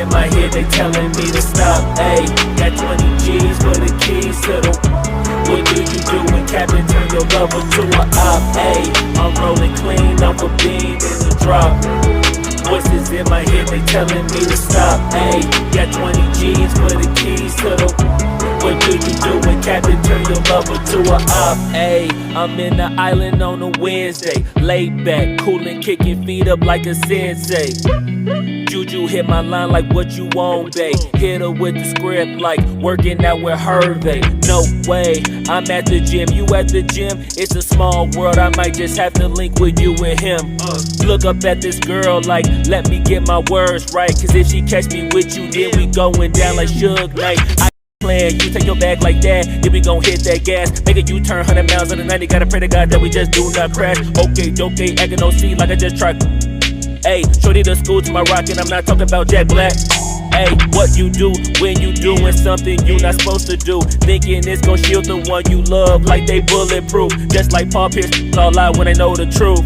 in my head, they telling me to stop. Ayy, got 20 G's for the keys to the. What do you do when Captain turn your lover to a op? Ayy, I'm rolling clean off a beam in the drop. Voices in my head, they telling me to stop. Ayy, got 20 G's for the keys to the. What do you do when Captain turn your lover to a op? Ayy, I'm in the island on a Wednesday, laid back, coolin', kicking feet up like a sensei. Juju hit my line like what you want, babe. Hit her with the script like working out with Hervey. No way, I'm at the gym, you at the gym. It's a small world, I might just have to link with you and him. Look up at this girl like, let me get my words right. Cause if she catch me with you, then we going down like Suge Knight. Plan, you take your bag like that, then we gon' hit that gas. Make a U-turn 100 miles on the 90. Gotta pray to God that we just do not crash. Okay, acting no C like I just tried. Ayy, shorty the school to my rocket, I'm not talking about Jack Black. Ayy, what you do when you doing something you not supposed to do? Thinking it's gon' shield the one you love like they bulletproof. Just like Paul Pierce, all lie when they know the truth.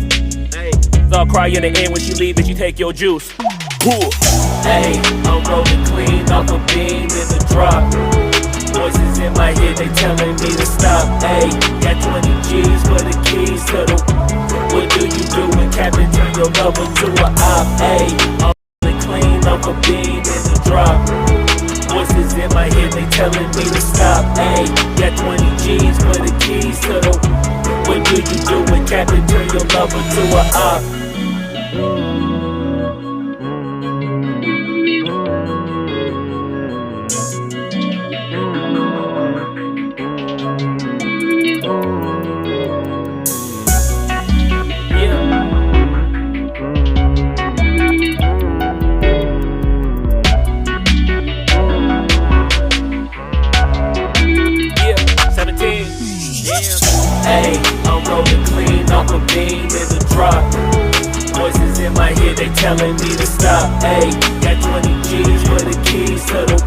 Ayy, so I'll cry in the end when she leave and she take your juice. Ayy, I'm rolling clean off a beam in the drop. Voices in my head, they telling me to stop. Ayy, got 20 G's for the keys to the. What do you do when Captain turn your lover to a op? Ayy, I'm rolling clean off a beam in the drop. Voices in my head, they telling me to stop. Ayy, got 20 G's for the keys to the. What do you do when Captain turn your lover to a op? Ayy, I'm rolling clean off a beam in the drop. Voices in my head, they telling me to stop. Ayy, got 20 G's for the keys to the.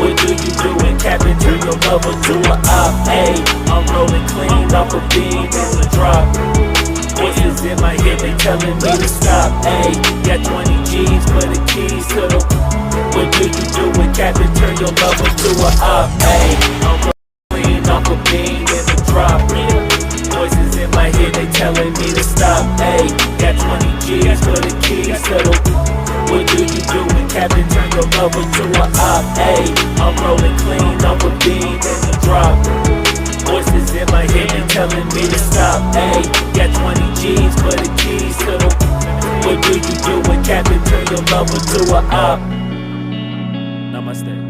What do you do when Captain turn your lover to a op? Ayy, I'm rolling clean off a beam in the drop. Voices in my head, they telling me to stop. Ayy, got 20 G's for the keys to the. What do you do when Captain turn your lover to a op? Ayy, I'm rolling clean off a beam in the drop. Voices in my head, they telling me to stop. Ayy, got 20 G's for the keys to the. What do you do when Captain turn your lover to a op? Ayy, I'm rolling clean off a beam in the drop. Voices in my head, they telling me to stop. Ayy, got 20 G's for the keys to the. What do you do when Captain turn your lover to a op? Namaste.